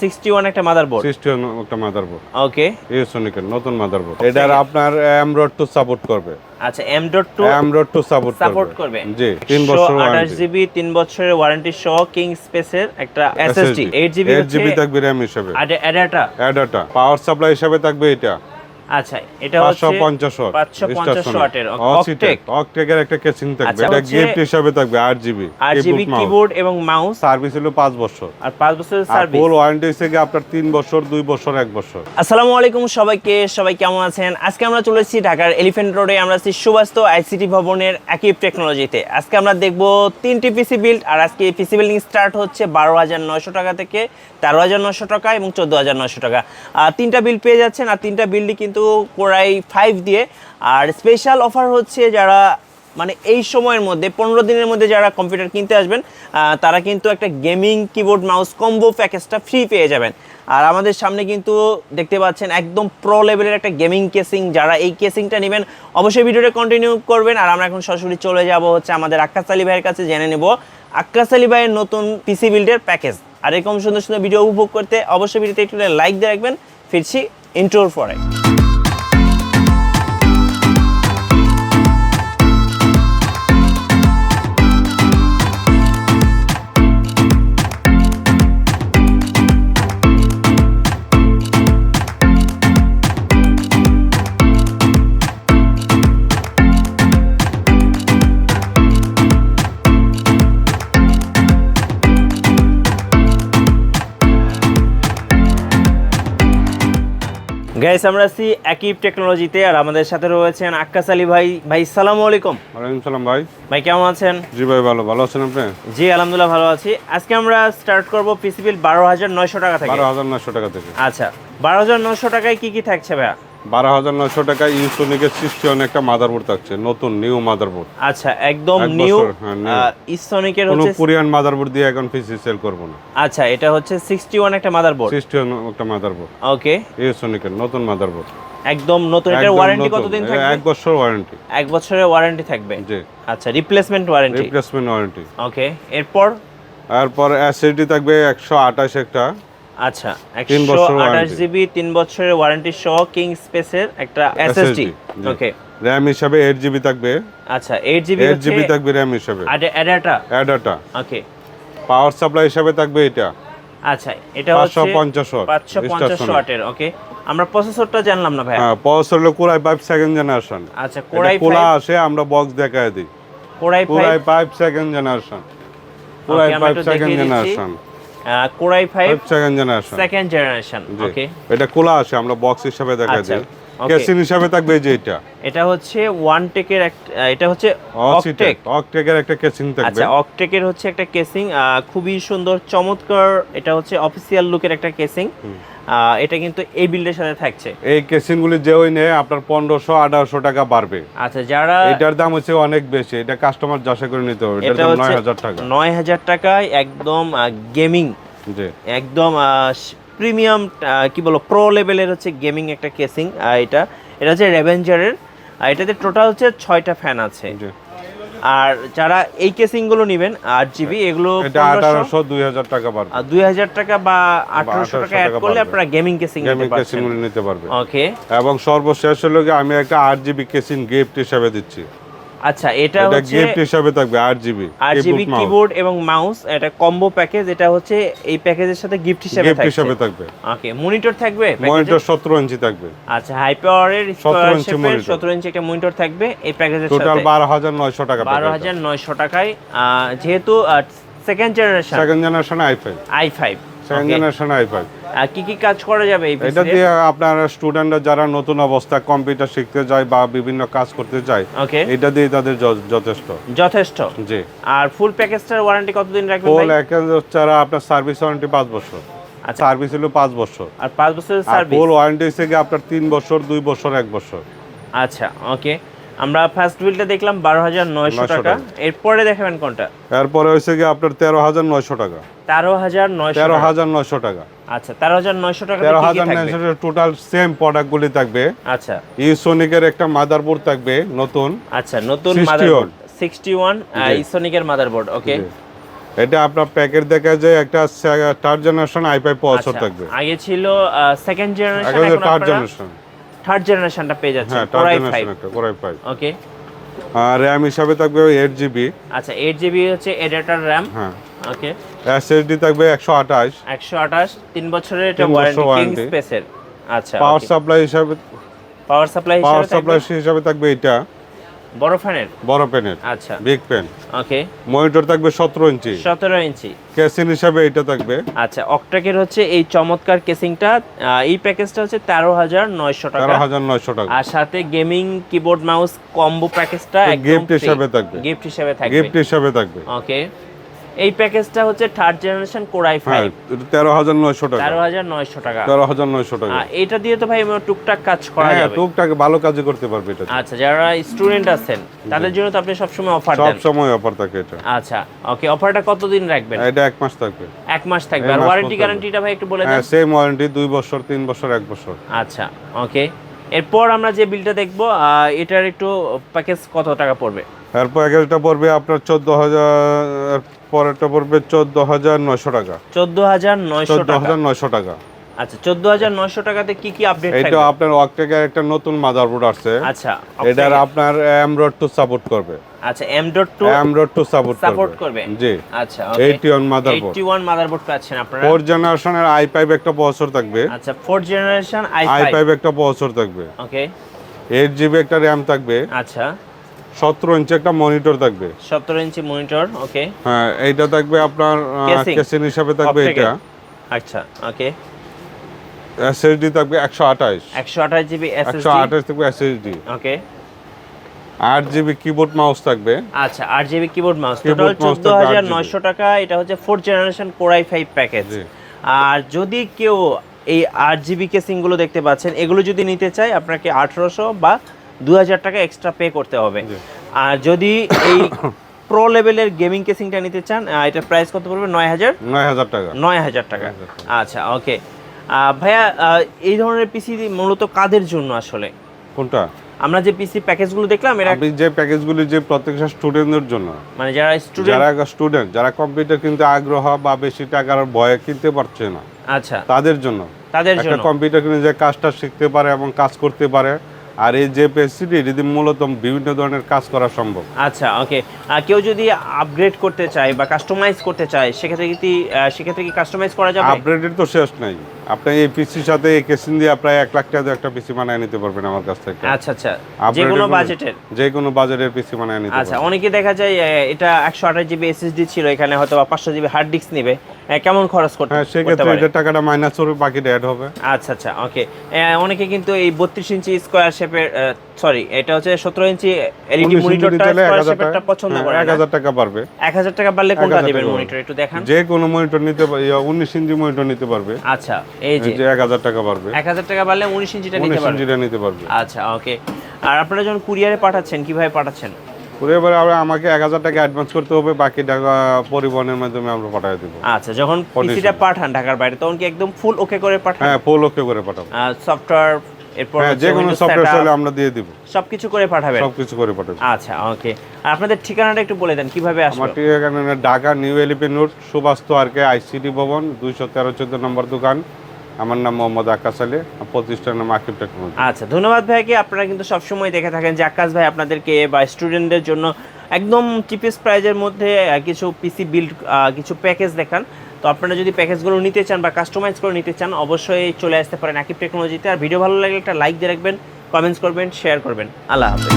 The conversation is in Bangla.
61 একটা মাদারবোর্ড। 61 একটা মাদারবোর্ড। ওকে। ইউসোনিকের নতুন মাদারবোর্ড। এটার আপনার M.2 সাপোর্ট করবে। আচ্ছা, M.2 সাপোর্ট করবে। জি, 3 বছর ওয়ারেন্টি। 28 জিবি 3 বছরের ওয়ারেন্টি সহ কিং স্পেসের একটা SSD 8 জিবি 8 জিবি থাকবে RAM হিসেবে। অ্যাডাটা পাওয়ার সাপ্লাই হিসেবে থাকবে এটা। আচ্ছা, এটা হচ্ছে 550 ওয়াটের অকটেকের একটা কেসিং থাকবে। এটা গিফট হিসেবে থাকবে 8 জিবি কিবোর্ড এবং মাউস। সার্ভিস হলো 5 বছর। আর 5 বছরের সার্ভিস। ফুল ওয়ারেন্টি থেকে আপনার 3 বছর, 2 বছর, 1 বছর। আসসালামু আলাইকুম সবাই কেমন আছেন? আজকে আমরা চলে এসেছি ঢাকার এলিফ্যান্ট রোডে। আমরা আছি সুবাস্তু আইসিটি ভবনের আকিব টেকনোলজিতে। আজকে আমরা দেখব 3টি পিসি বিল্ড। আর আজকে এই পিসি বিল্ডিং স্টার্ট হচ্ছে 12,900 টাকা থেকে 13,900 টাকা এবং 14,900 টাকা। 3টা বিল্ড পেয়ে যাচ্ছেন। আর 3টা বিল্ডই কিন্তু কোরাই 5 দিয়ে। আর স্পেশাল অফার হচ্ছে যারা মানে এই সময়ের মধ্যে 15 দিনের মধ্যে যারা কম্পিউটার কিনতে আসবেন তারা কিন্তু একটা গেমিং কিবোর্ড মাউস কম্বো প্যাকেজটা ফ্রি পেয়ে যাবেন। আর আমাদের সামনে কিন্তু দেখতে পাচ্ছেন একদম প্রো লেভেলের একটা গেমিং কেসিং। যারা এই কেসিংটা নেবেন অবশ্যই ভিডিওটা কন্টিনিউ করবেন। আর আমরা এখন সরাসরি চলে যাব হচ্ছে আমাদের আক্কাস আলী ভাইয়ের কাছে, জেনে নেব আক্কাস আলী ভাইয়ের নতুন পিসি বিল্ডের প্যাকেজ। আর এরকম সুন্দর সুন্দর ভিডিও উপভোগ করতে অবশ্যই ভিডিওতে একটু লাইক দিয়ে রাখবেন। ফিরছি ইন্ট্রোর পরে। গাইস, আমরা আছি আকিব টেকনোলজিতে। আর আমাদের সাথে রয়েছেন আক্কাস আলী ভাই। ভাই আসসালামু আলাইকুম। ওয়ালাইকুম সালাম ভাই। ভাই কেমন আছেন? জি ভাই, ভালো আছেন আপনি? জি আলহামদুলিল্লাহ ভালো আছি। আজকে আমরা স্টার্ট করব পিসি বিল 12,900 টাকা থেকে। 12,900 টাকা থেকে। আচ্ছা, 12,900 টাকায় কি থাকছে ভাইয়া? 12,900 টাকায় ইউসোনিকের 61 একটা মাদারবোর্ড থাকছে, নতুন নিউ মাদারবোর্ড। আচ্ছা, একদম নিউ ইউসোনিকের হচ্ছে। কোনো কোরিয়ান মাদারবোর্ড দিয়ে এখন পিসি সেল করব না। আচ্ছা, এটা হচ্ছে 61 একটা মাদারবোর্ড। 61 একটা মাদারবোর্ড। ওকে। ইউসোনিকের নতুন মাদারবোর্ড। একদম নতুন। এটার ওয়ারেন্টি কতদিন থাকবে? 1 বছর ওয়ারেন্টি। 1 বছরের ওয়ারেন্টি থাকবে। জি। আচ্ছা, রিপ্লেসমেন্ট ওয়ারেন্টি। ওকে। এরপর এসএসডি থাকবে 128 একটা। আচ্ছা, 128 জিবি 3 বছরের ওয়ারেন্টি সহ কিং স্পেসের একটা SSD। ওকে। RAM হিসাবে 8 জিবি থাকবে। আচ্ছা, 8 জিবি থাকবে RAM হিসাবে। অ্যাডাটা। ওকে। পাওয়ার সাপ্লাই হিসাবে থাকবে এটা। আচ্ছা, এটা হচ্ছে 550 ওয়াটের। ওকে। আমরা প্রসেসরটা জানলাম না ভাই। হ্যাঁ, প্রসেসর হলো কোরাই 5 সেকেন্ড জেনারেশন। আচ্ছা, কোরাই 5 খোলা আসে, আমরা বক্স দেখায় দিই। Core i 5 second generation. Core i 5 second generation. Core i 5 second generation. Okay. এটা খোলা আসে, আমরা বক্স হিসাবে দেখায় দিই। কেসিং হিসাবে থাকবে এই যে এটা হচ্ছে ওয়ান টেকের এটা হচ্ছে অকটেকের একটা কেসিং থাকবে। আচ্ছা, অকটেকের হচ্ছে একটা কেসিং, খুবই সুন্দর চমৎকার। এটা হচ্ছে অফিশিয়াল লুকের একটা কেসিং। এটা কিন্তু এই বিল্ডের সাথে থাকছে। এই কেসিং গুলি যে ওই নেয় আপনার 1500-1800 টাকা বাড়বে। আচ্ছা, যারা এটার দাম হচ্ছে অনেক বেশি, এটা কাস্টমার যাচাই করে নিতে হবে। এটার দাম 9000 টাকা। 9000 টাকায় একদম গেমিং, জি একদম প্রিমিয়াম কি বলো প্রো লেভেলের হচ্ছে গেমিং একটা কেসিং। এটা হচ্ছে রেভেঞ্জারের। এটাতে টোটাল হচ্ছে 6টা ফ্যান আছে। আর যারা এই কেসিং গুলো নেবেন 8 জিবি, এগুলো 1800-2000 টাকা পারবে। 2000 টাকা বা 1800 টাকা অ্যাড করলে আপনারা গেমিং কেসিং নিতে পারবে। ওকে। এবং সর্বশেষ হলো কি আমি একটা 8 জিবি কেসিং গিফট হিসেবে দিচ্ছি। আচ্ছা, এটা হচ্ছে গিফট হিসেবে থাকবে 8 জিবি কিবোর্ড এবং মাউস। এটা কম্বো প্যাকেজ। এটা হচ্ছে এই প্যাকেজের সাথে গিফট হিসেবে থাকবে। ওকে। মনিটর থাকবে? মনিটর 17 ইঞ্চি থাকবে। আচ্ছা, হাই পাওয়ারের 17 ইঞ্চি একটা মনিটর থাকবে এই প্যাকেজের সাথে। টোটাল 12,900 টাকা। 12,900 টাকায়। যেহেতু second generation i5 second generation i5। কি কাজ করা যাবে এই এটা দিয়ে আপনার স্টুডেন্টরা যারা নতুন অবস্থায় কম্পিউটার শিখতে যায় বা বিভিন্ন কাজ করতে যায়, এটা দিয়ে তাদের যথেষ্ট। জি। আর ফুল প্যাকেজটার ওয়ারেন্টি কতদিন রাখবেন ভাই? ফুল প্যাকেজ ছাড়া আপনার সার্ভিস ওয়ারেন্টি 5 বছর। আচ্ছা, সার্ভিস হলো 5 বছর। আর 5 বছরের সার্ভিস। ফুল ওয়ারেন্টি হচ্ছে কি আপনার 3 বছর, 2 বছর, 1 বছর। আচ্ছা, ওকে। আমরা ফার্স্ট বিলটা দেখলাম 12,900 টাকা। এরপরে দেখাবেন কোনটা? এরপরে হচ্ছে কি আপনার 13,900 টাকা। 13,900 টাকা। আচ্ছা, 13,900 টাকা। 13,900 টোটাল সেম প্রোডাক্টগুলি থাকবে। আচ্ছা, ইউসোনিকের একটা মাদারবোর্ড থাকবে নতুন। আচ্ছা, নতুন মাদারবোর্ড 61 ইউসোনিকের মাদারবোর্ড। ওকে। এটা আপনার প্যাকেট দেখা যায় একটা থার্ড জেনারেশন i5 প্রসেসর থাকবে। আগে ছিল সেকেন্ড জেনারেশন, এখন এখন থার্ড আপনারা জেনারেশন, থার্ড জেনারেশনটা পেয়ে যাচ্ছেন। হ্যাঁ থার্ড জেনারেশন একটা Core i5। ওকে। আর RAM হিসাবে থাকবে 8GB। আচ্ছা 8GB হচ্ছে এডাটার RAM। হ্যাঁ ওকে। SSD থাকবে 128 3 বছরের এটা ওয়ারেন্টি কিং স্পেসের। আচ্ছা পাওয়ার সাপ্লাই হিসাবে হিসাবে থাকবে এটা বড় প্যানের। আচ্ছা বিগ প্যান। ওকে। মনিটর থাকবে 17 ইঞ্চি। কেসিং হিসাবে এটা থাকবে। আচ্ছা অক্টাকের হচ্ছে এই চমৎকার কেসিংটা, এই প্যাকেজটা হচ্ছে 13,900 টাকা। 13,900 টাকা। আর সাথে গেমিং কিবোর্ড মাউস কম্বো প্যাকেজটা একদম গিফট হিসাবে থাকবে। গিফট হিসাবে থাকবে। ওকে। এই প্যাকেজটা হচ্ছে থার্ড জেনারেশন Core i5। 13,900 টাকা। 13,900 টাকা। 13,900 টাকা। এটা দিয়ে তো ভাই টুকটাক কাজ করা যাবে। হ্যাঁ টুকটাক ভালো কাজ করতে পারবে এটা। আচ্ছা যারা স্টুডেন্ট আছেন তাদের জন্য তো আপনি সব সময় অফার দেন। সব সময় অফার থাকে এটা। আচ্ছা ওকে। অফারটা কতদিন রাখবেন? এটা 1 মাস থাকবে। 1 মাস থাকবে। আর ওয়ারেন্টি গ্যারান্টিটা ভাই একটু বলে দেন। হ্যাঁ সেম ওয়ারেন্টি 2 বছর, 3 বছর, 1 বছর। আচ্ছা ওকে। এরপর আমরা যে বিলটা দেখবো এটার একটু প্যাকেজ কত টাকা পড়বে? এর প্যাকেজটা পড়বে আপনার 14,000, পরেরটা পড়বে 14,900 টাকা। 14,900 টাকা। আচ্ছা 14,900 টাকাতে কি কি আপডেট থাকবে? এটা আপনার অক্টেকের একটা নতুন মাদারবোর্ড আসছে। আচ্ছা এটার আপনার M.2 সাপোর্ট করবে। আচ্ছা M.2 সাপোর্ট করবে। জি আচ্ছা ওকে। 81 মাদারবোর্ড পাচ্ছেন আপনারা। 4 জেনারেশনের i5 একটা প্রসেসর থাকবে। আচ্ছা 4 জেনারেশন i5 একটা প্রসেসর থাকবে। ওকে। 8GB একটা RAM থাকবে। আচ্ছা 17 ইঞ্চি একটা মনিটর থাকবে। 17 ইঞ্চি মনিটর। ওকে। হ্যাঁ এইটা থাকবে আপনার কেসিং হিসাবে থাকবে এটা। আচ্ছা ওকে। SSD থাকবে 128 জিবি SSD। 128 থাকবে SSD। ওকে। 8GB কিবোর্ড মাউস থাকবে। আচ্ছা 8GB কিবোর্ড মাউস। টোটাল 14,900 টাকা। এটা হচ্ছে 4 জেনারেশন Core i5 প্যাকেজ। আর যদি কেউ এই 8GB কেসিং গুলো দেখতে পাচ্ছেন, এগুলো যদি নিতে চায় আপনাকে 1800 বা 2000 টাকা এক্সট্রা পে করতে হবে। আর যদি এই প্রো লেভেলের গেমিং কেসিংটা নিতে চান, এটার প্রাইস কত পড়বে? 9,000 টাকা। 9,000 টাকা। আচ্ছা ওকে। ভাইয়া এই ধরনের পিসি মূলত কাদের জন্য আসলে? কোনটা? আমরা যে পিসি প্যাকেজগুলো দেখলাম এরা আমি যে প্যাকেজগুলো যে প্রত্যেকটা স্টুডেন্টদের জন্য, মানে যারা স্টুডেন্ট যারা কম্পিউটার কিনতে আগ্রহ বা বেশি টাকার ভয়ে কিনতে পারছে না, আচ্ছা তাদের জন্য একটা কম্পিউটার কিনে যে কাজটা শিখতে পারে এবং কাজ করতে পারে। আর এই যে পিসিটি যদি মূলত বিভিন্ন ধরনের কাজ করা সম্ভব। আচ্ছা ওকে। কেউ যদি আপগ্রেড করতে চায় বা কাস্টমাইজ করতে চায় সেক্ষেত্রে কি কাস্টমাইজ করা যাবে? আপগ্রেডের তো শেষ নাই। আপনি এই পিসির সাথে এই কেসিং দিয়ে প্রায় 1 লাখ টাকা একটা পিসি বানিয়ে নিতে পারবেন আমার কাছ থেকে। আচ্ছা আচ্ছা। যে কোনো বাজেটের পিসি বানিয়ে নিতে পারবেন। আচ্ছা অনেকে দেখা যায় এটা 128GB SSD ছিল, এখানে হয়তো 500GB হার্ড ডিস্ক নেবে, কেমন খরচ করতে? হ্যাঁ সেক্ষেত্রে এটা টাকাটা মাইনাস হবে, বাকিটা অ্যাড হবে। আচ্ছা আচ্ছা ওকে। অনেকে কিন্তু এই 32 ইঞ্চি স্কয়ার শেপের এটা হচ্ছে 17 ইঞ্চি এলইডি মনিটরটা স্কয়ার শেপেরটা পছন্দ করে। 1000 টাকা পারবে। 1000 টাকা বাড়লে কোনটা দিবেন মনিটর একটু দেখান? যে কোনো মনিটর নিতে পারবে, 19 ইঞ্চি মনিটর নিতে পারবে। আচ্ছা এই যে 1000 টাকা বাড়বে। 1000 টাকা বাড়লে 19 ইঞ্চিটা নিতে পারবে। আচ্ছা ওকে। আর আপনারা যখন কুরিয়ারে পাঠাচ্ছেন কিভাবে পাঠাচ্ছেন? কুরিয়ারে আমাকে 1000 টাকা অ্যাডভান্স করতে হবে, বাকি টাকা পরিবহনের মাধ্যমে আমরা পাঠিয়ে দেব। আচ্ছা যখন পিসিটা পাঠান ঢাকার বাইরে তখন কি একদম ফুল ওকে করে পাঠান? হ্যাঁ ফুল ওকে করে পাঠাবো। সফটওয়্যার এরপর যে কোনো সফটওয়্যার চাইলে আমরা দিয়ে দিব। সবকিছু করে পাঠাবেন? সবকিছু করে পাঠাবো। আচ্ছা ওকে। আর আপনাদের ঠিকানাটা একটু বলে দেন কিভাবে আসবে? আমার ঠিকানা Dhaka new elephant road, Subastu RK ICT Bhaban, 213-14 নম্বর দোকান। আমার নাম মোহাম্মদ আকাশ আলী, প্রতিষ্ঠানের নাম আকিব টেকনোলজি। আচ্ছা ধন্যবাদ ভাইকে। আপনারা কিন্তু সবসময় দেখে থাকেন যে আকাশ ভাই আপনাদেরকে বা স্টুডেন্টদের জন্য একদম চিপেস্ট প্রাইজের মধ্যে কিছু পিসি বিল্ড কিছু প্যাকেজ দেখান। তো আপনারা যদি প্যাকেজগুলো নিতে চান বা কাস্টমাইজ করে নিতে চান অবশ্যই চলে আসতে পারেন আকিব টেকনোলজিতে। আর ভিডিও ভালো লাগলে একটা লাইক দিয়ে রাখবেন, কমেন্টস করবেন, শেয়ার করবেন। আল্লাহ হাফেজ।